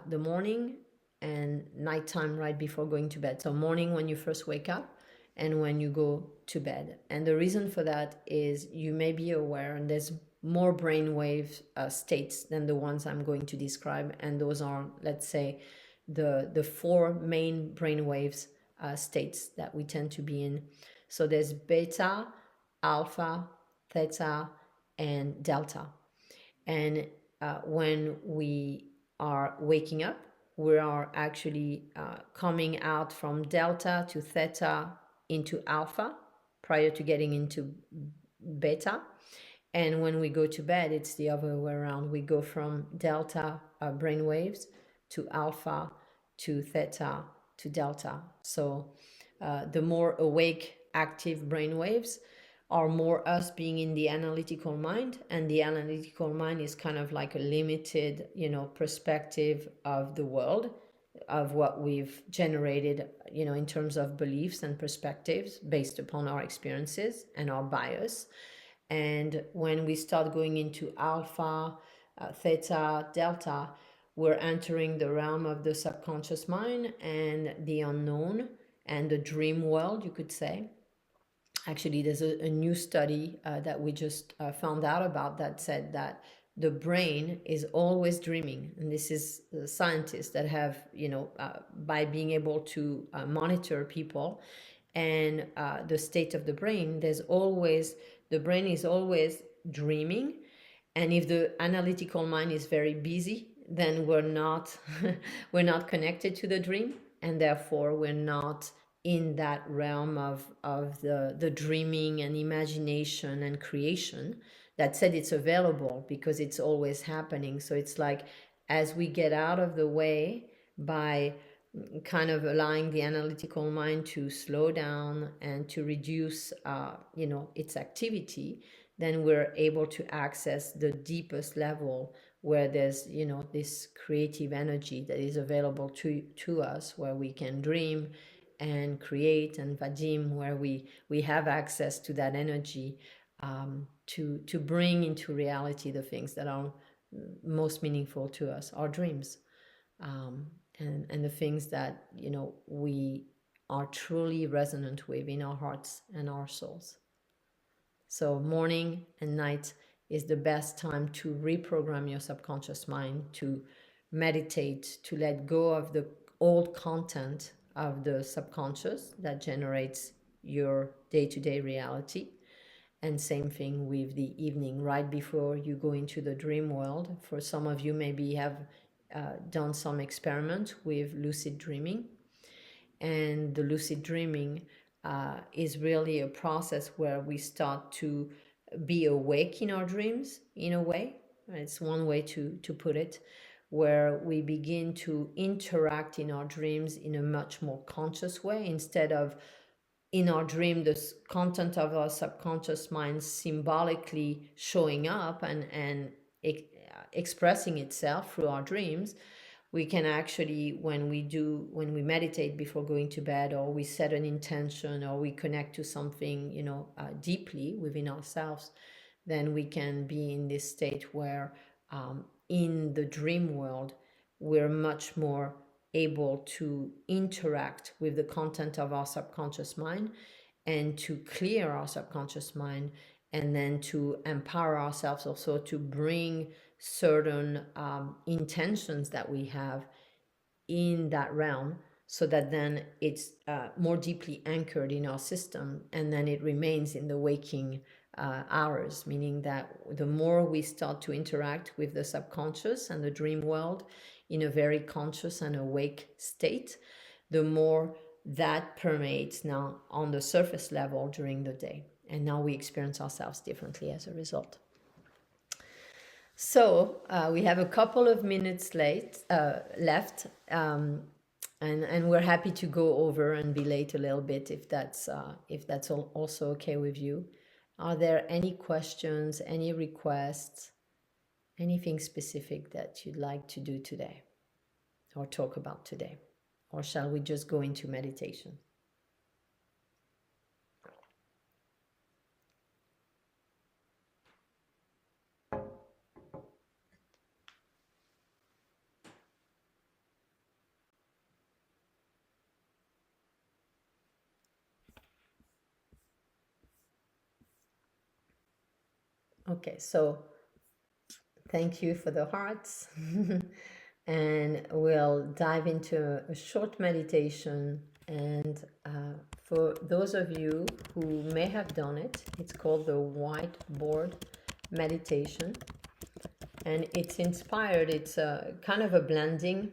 the morning and nighttime right before going to bed. So morning when you first wake up and when you go to bed. And the reason for that is you may be aware, and there's more brainwave states than the ones I'm going to describe. And those are, let's say, the four main brainwaves states that we tend to be in. So there's beta, alpha, theta, and delta. And when we are waking up, we are actually coming out from delta to theta into alpha prior to getting into beta. And when we go to bed, it's the other way around. We go from delta brainwaves to alpha, to theta, to delta. So the more awake, active brain waves are more us being in the analytical mind, and the analytical mind is kind of like a limited, perspective of the world, of what we've generated, in terms of beliefs and perspectives based upon our experiences and our bias. And when we start going into alpha, theta, delta, we're entering the realm of the subconscious mind and the unknown and the dream world, you could say. Actually, there's a new study that we just found out about that said that the brain is always dreaming. And this is scientists that have, by being able to monitor people and the state of the brain, the brain is always dreaming. And if the analytical mind is very busy, then we're not we're not connected to the dream, and therefore we're not in that realm of the dreaming and imagination and creation. That said, it's available because it's always happening. So it's like, as we get out of the way by kind of allowing the analytical mind to slow down and to reduce its activity, then we're able to access the deepest level where there's this creative energy that is available to us, where we can dream and create, and vadim, where we have access to that energy, to bring into reality the things that are most meaningful to us, our dreams, and the things that we are truly resonant with in our hearts and our souls. So morning and night is the best time to reprogram your subconscious mind, to meditate, to let go of the old content of the subconscious that generates your day-to-day reality. And same thing with the evening, right before you go into the dream world. For some of you, maybe have done some experiment with lucid dreaming. And the lucid dreaming is really a process where we start to be awake in our dreams, in a way. It's one way to put it, where we begin to interact in our dreams in a much more conscious way, instead of in our dream the content of our subconscious mind symbolically showing up and expressing itself through our dreams. We can actually, when we meditate before going to bed, or we set an intention, or we connect to something deeply within ourselves, then we can be in this state where in the dream world we're much more able to interact with the content of our subconscious mind, and to clear our subconscious mind, and then to empower ourselves also to bring certain intentions that we have in that realm, so that then it's more deeply anchored in our system, and then it remains in the waking hours, meaning that the more we start to interact with the subconscious and the dream world in a very conscious and awake state, the more that permeates now on the surface level during the day. And now we experience ourselves differently as a result. So we have a couple of minutes left, and we're happy to go over and be late a little bit if that's also okay with you. Are there any questions, any requests, anything specific that you'd like to do today or talk about today? Or shall we just go into meditation? Okay, so thank you for the hearts. And we'll dive into a short meditation. And for those of you who may have done it, it's called the whiteboard meditation. And it's inspired, it's a kind of a blending.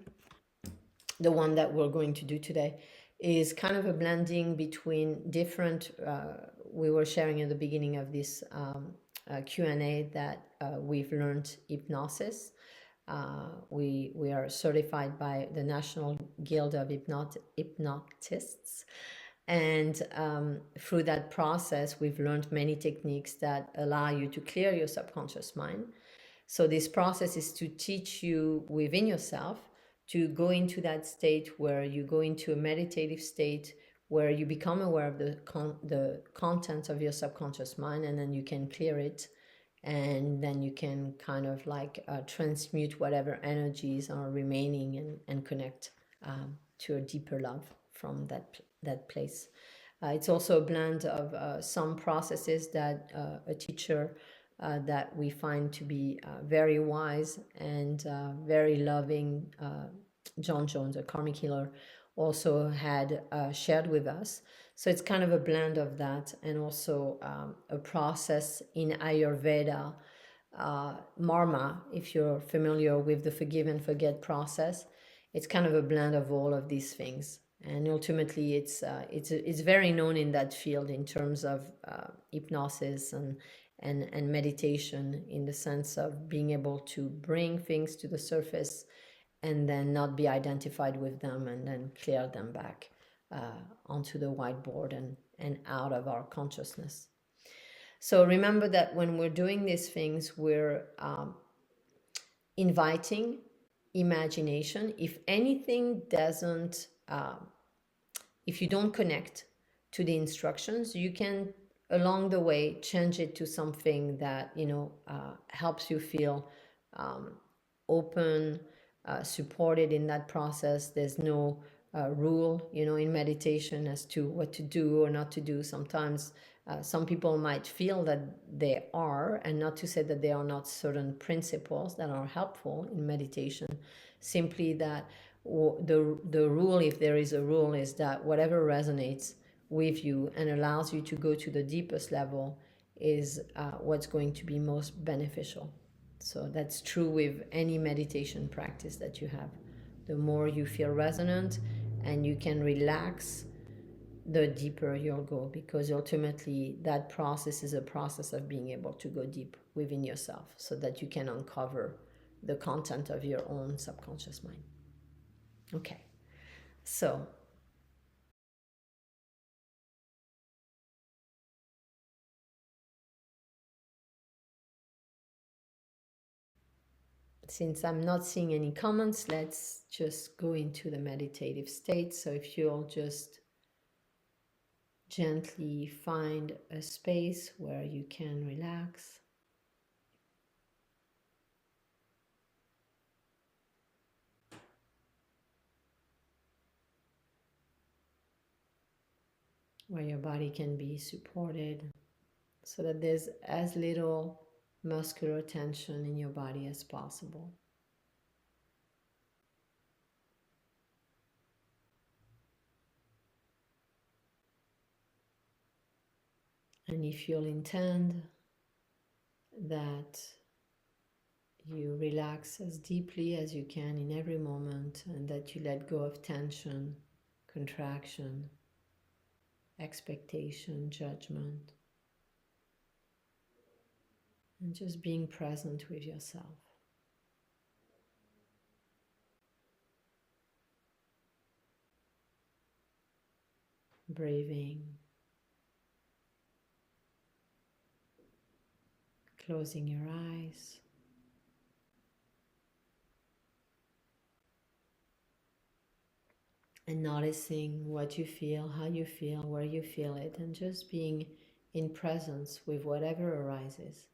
The one that we're going to do today is kind of a blending between different, we were sharing at the beginning of this Q&A that we've learned hypnosis We are certified by the National Guild of Hypnotists. And through that process, we've learned many techniques that allow you to clear your subconscious mind. So this process is to teach you within yourself to go into that state where you go into a meditative state where you become aware of the content of your subconscious mind, and then you can clear it, and then you can kind of like transmute whatever energies are remaining, and connect to a deeper love from that place. It's also a blend of some processes that a teacher that we find to be very wise and very loving, John Jones, a karmic healer, also had shared with us. So it's kind of a blend of that, and also a process in Ayurveda, Marma, if you're familiar with the forgive and forget process. It's kind of a blend of all of these things, and ultimately it's very known in that field in terms of hypnosis and meditation, in the sense of being able to bring things to the surface and then not be identified with them, and then clear them back onto the whiteboard and out of our consciousness. So remember that when we're doing these things, we're inviting imagination. If anything doesn't, if you don't connect to the instructions, you can along the way change it to something that helps you feel open, supported in that process. There's no rule, in meditation as to what to do or not to do. Sometimes some people might feel that they are, and not to say that there are not certain principles that are helpful in meditation, simply that the rule, if there is a rule, is that whatever resonates with you and allows you to go to the deepest level is what's going to be most beneficial. So that's true with any meditation practice that you have. The more you feel resonant and you can relax, the deeper you'll go, because ultimately that process is a process of being able to go deep within yourself so that you can uncover the content of your own subconscious mind. Okay, so since I'm not seeing any comments, let's just go into the meditative state. So if you'll just gently find a space where you can relax. Where your body can be supported, so that there's as little muscular tension in your body as possible. And if you'll intend that you relax as deeply as you can in every moment, and that you let go of tension, contraction, expectation, judgment, and just being present with yourself. Breathing, closing your eyes, and noticing what you feel, how you feel, where you feel it, and just being in presence with whatever arises.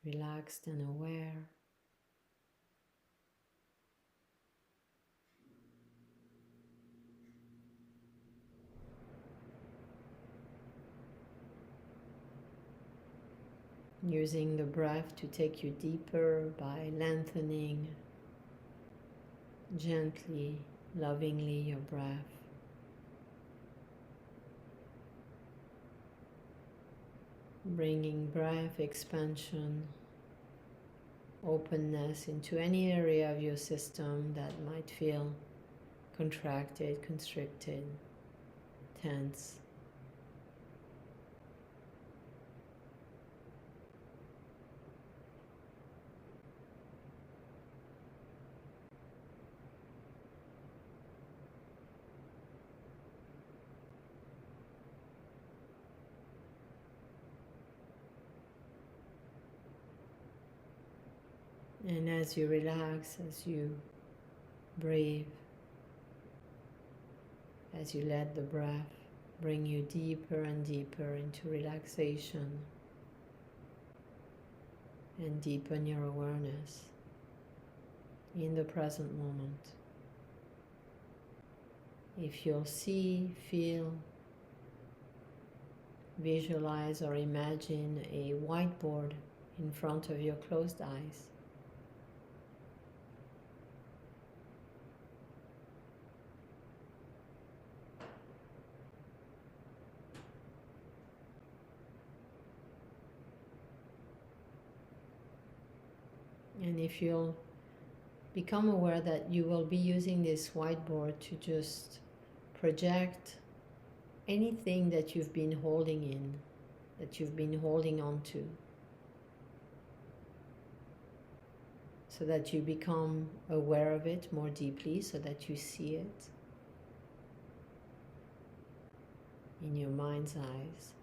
Relaxed and aware. Using the breath to take you deeper by lengthening gently, lovingly your breath. Bringing breath expansion, openness into any area of your system that might feel contracted, constricted, tense. And as you relax, as you breathe, as you let the breath bring you deeper and deeper into relaxation and deepen your awareness in the present moment. If you'll see, feel, visualize or imagine a whiteboard in front of your closed eyes. And if you'll become aware that you will be using this whiteboard to just project anything that you've been holding in, that you've been holding on to, so that you become aware of it more deeply, so that you see it in your mind's eyes,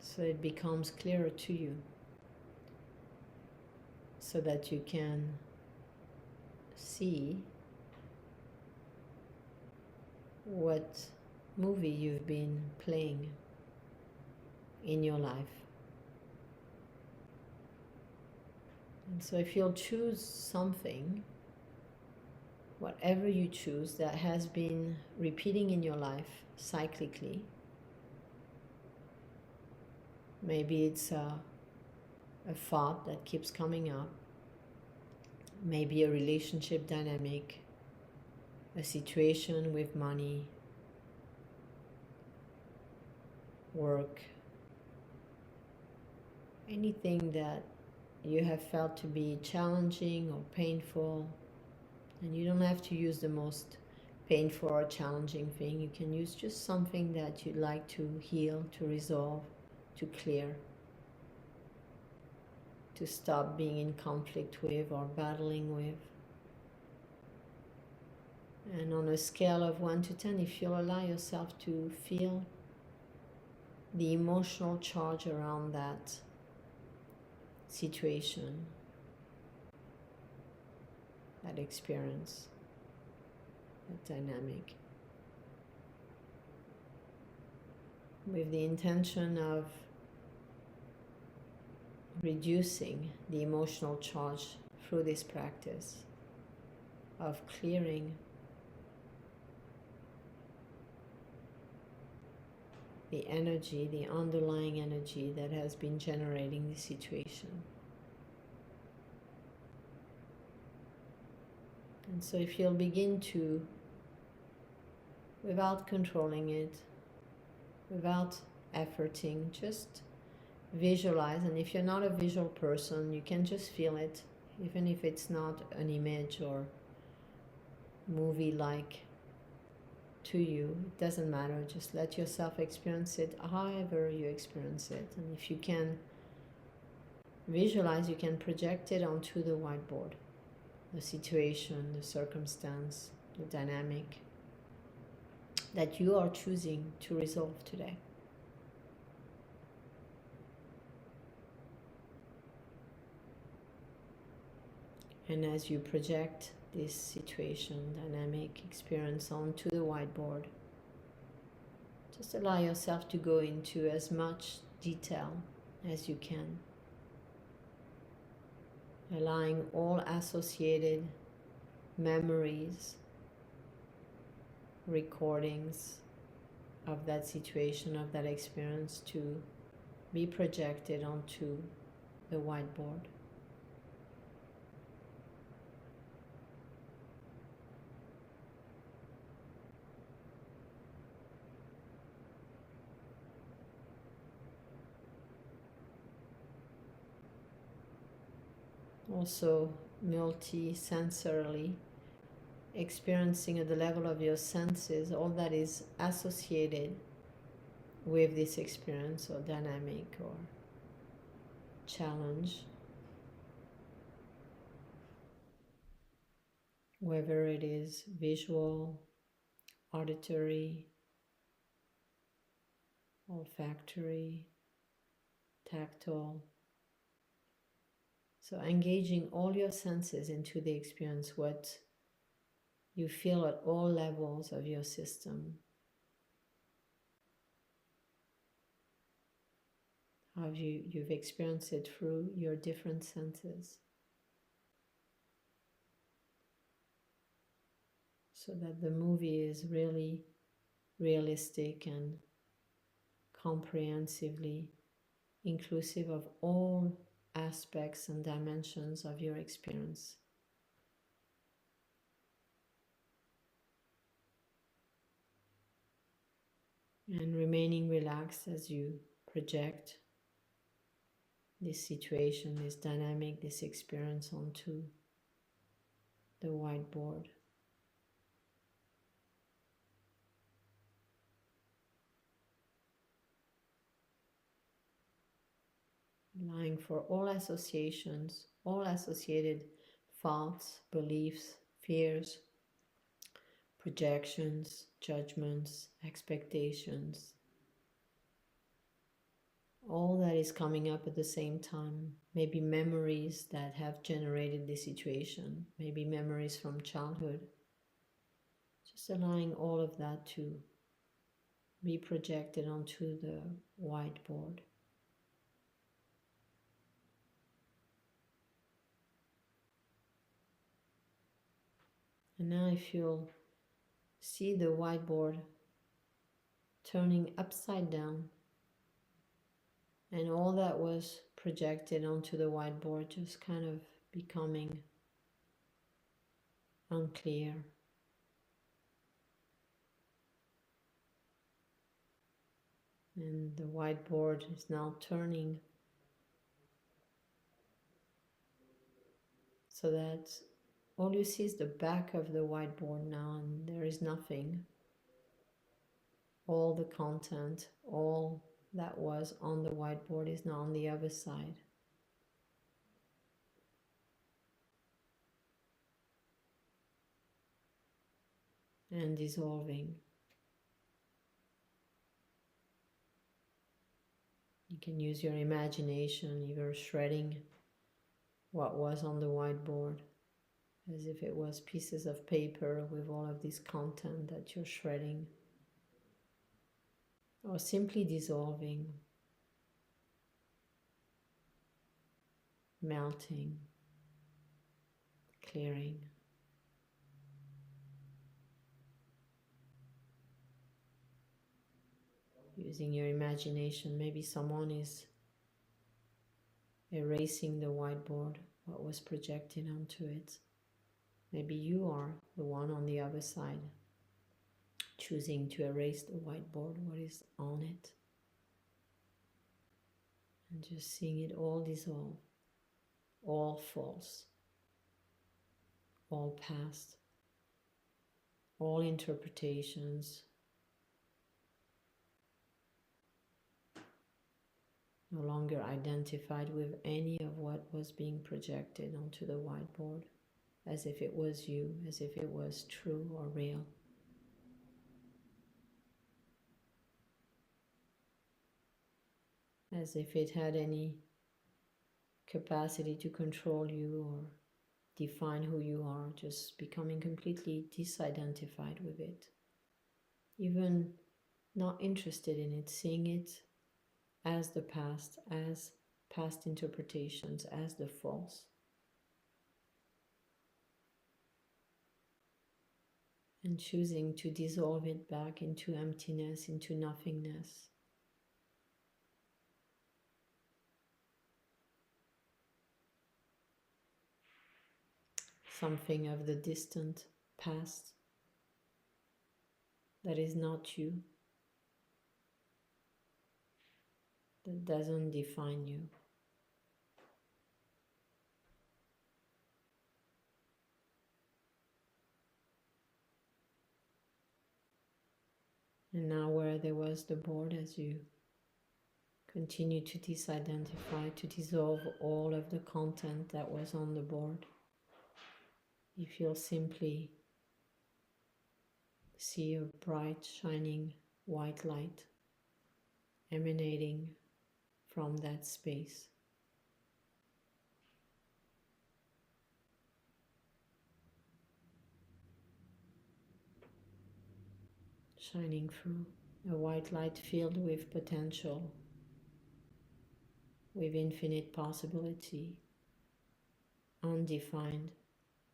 so it becomes clearer to you, so that you can see what movie you've been playing in your life. And so if you'll choose something, whatever you choose that has been repeating in your life cyclically, maybe it's a thought that keeps coming up, maybe a relationship dynamic, a situation with money, work, anything that you have felt to be challenging or painful. And you don't have to use the most painful or challenging thing. You can use just something that you'd like to heal, to resolve, to clear, to stop being in conflict with or battling with. And on a scale of 1 to 10, if you'll allow yourself to feel the emotional charge around that situation, that experience, that dynamic, with the intention of reducing the emotional charge through this practice of clearing the energy, the underlying energy that has been generating the situation. And so if you'll begin to, without controlling it, without efforting, just visualize. And if you're not a visual person, you can just feel it, even if it's not an image or movie-like to you. It doesn't matter. Just let yourself experience it however you experience it. And if you can visualize, you can project it onto the whiteboard, the situation, the circumstance, the dynamic that you are choosing to resolve today. And as you project this situation, dynamic experience onto the whiteboard, just allow yourself to go into as much detail as you can, allowing all associated memories, recordings of that situation, of that experience, to be projected onto the whiteboard. Also multi-sensorily experiencing at the level of your senses all that is associated with this experience or dynamic or challenge, whether it is visual, auditory, olfactory, tactile, So engaging all your senses into the experience, what you feel at all levels of your system. How you've experienced it through your different senses. So that the movie is really realistic and comprehensively inclusive of all aspects and dimensions of your experience. And remaining relaxed as you project this situation, this dynamic, this experience onto the whiteboard. Allowing for all associations, all associated thoughts, beliefs, fears, projections, judgments, expectations, all that is coming up at the same time. Maybe memories that have generated the situation, maybe memories from childhood. Just allowing all of that to be projected onto the whiteboard. And now if you'll see the whiteboard turning upside down, and all that was projected onto the whiteboard just kind of becoming unclear. And the whiteboard is now turning so that all you see is the back of the whiteboard now, and there is nothing. All the content, all that was on the whiteboard is now on the other side. And dissolving. You can use your imagination, either shredding what was on the whiteboard as if it was pieces of paper with all of this content that you're shredding, or simply dissolving, melting, clearing. Using your imagination, maybe someone is erasing the whiteboard, what was projected onto it. Maybe you are the one on the other side, choosing to erase the whiteboard, what is on it. And just seeing it all dissolve, all false, all past, all interpretations, no longer identified with any of what was being projected onto the whiteboard, as if it was you, as if it was true or real. As if it had any capacity to control you or define who you are, just becoming completely disidentified with it. Even not interested in it, seeing it as the past, as past interpretations, as the false. And choosing to dissolve it back into emptiness, into nothingness. Something of the distant past that is not you, that doesn't define you. And now where there was the board, as you continue to disidentify, to dissolve all of the content that was on the board, if you'll simply see a bright, shining white light emanating from that space. shining through. A white light filled with potential, with infinite possibility, undefined,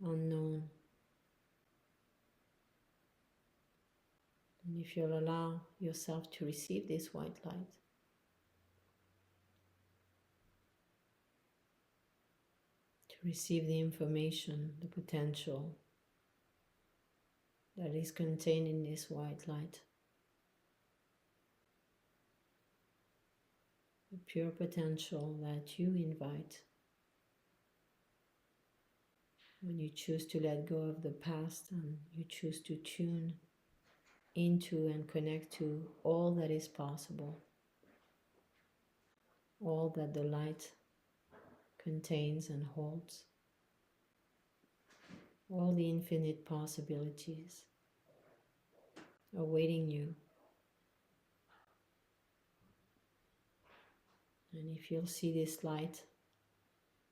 unknown. And if you'll allow yourself to receive this white light, to receive the information, the potential that is contained in this white light, the pure potential that you invite when you choose to let go of the past and you choose to tune into and connect to all that is possible, all that the light contains and holds, all the infinite possibilities awaiting you. And if you'll see this light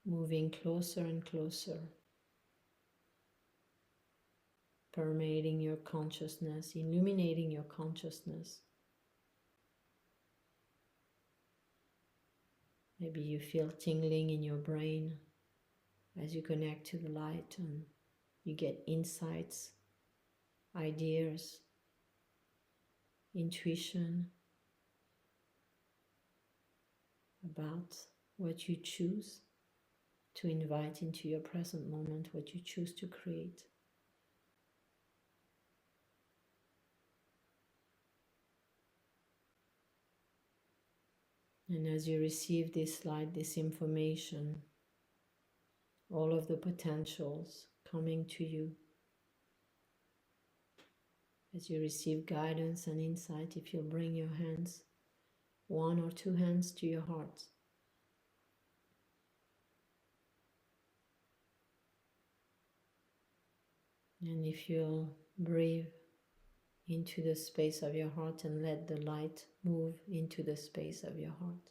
moving closer and closer, permeating your consciousness, illuminating your consciousness. Maybe you feel tingling in your brain as you connect to the light and you get insights, ideas, intuition about what you choose to invite into your present moment, what you choose to create. And as you receive this light, this information, all of the potentials coming to you, as you receive guidance and insight, if you'll bring your hands, one or two hands to your heart. And if you'll breathe into the space of your heart and let the light move into the space of your heart.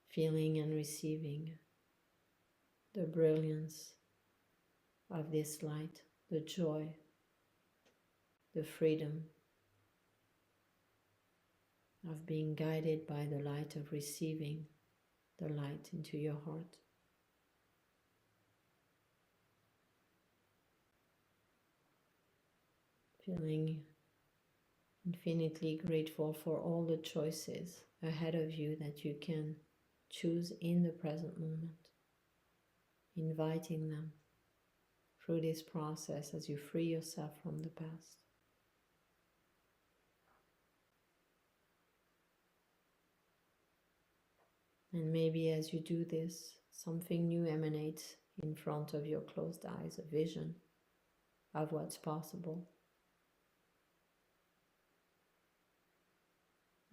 Feeling and receiving the brilliance of this light, the joy, the freedom of being guided by the light, of receiving the light into your heart. Feeling infinitely grateful for all the choices ahead of you that you can choose in the present moment, inviting them through this process as you free yourself from the past. And maybe as you do this, something new emanates in front of your closed eyes, a vision of what's possible.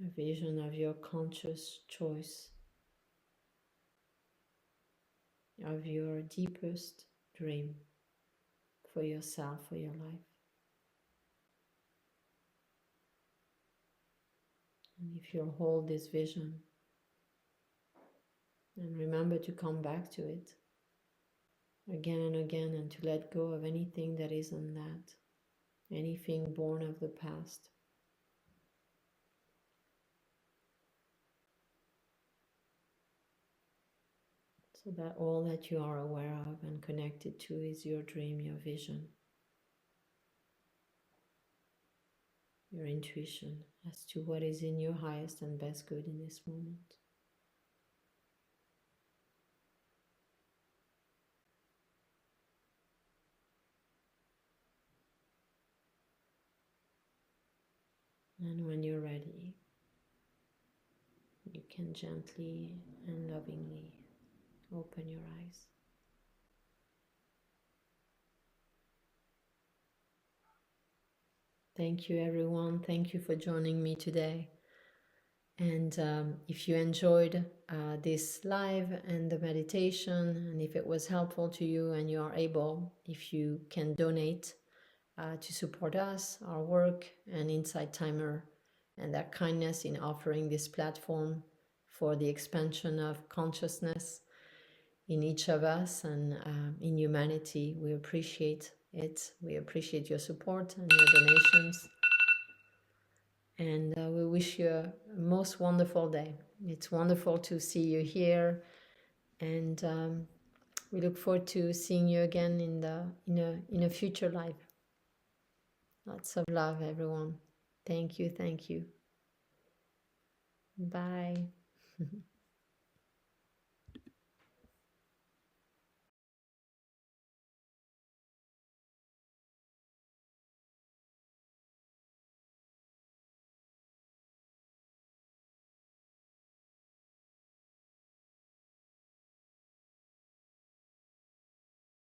A vision of your conscious choice, of your deepest dream for yourself, for your life. And if you'll hold this vision and remember to come back to it again and again, and to let go of anything that isn't that, anything born of the past. So that all that you are aware of and connected to is your dream, your vision, your intuition as to what is in your highest and best good in this moment. And when you're ready, you can gently and lovingly open your eyes. Thank you, everyone. Thank you for joining me today. And if you enjoyed this live and the meditation, and if it was helpful to you and you are able, if you can donate to support us, our work, and Insight Timer, and their kindness in offering this platform for the expansion of consciousness in each of us and in humanity. We appreciate it. We appreciate your support and your donations. And we wish you a most wonderful day. It's wonderful to see you here, and we look forward to seeing you again in a future life. Lots of love, everyone. Thank you, thank you. Bye.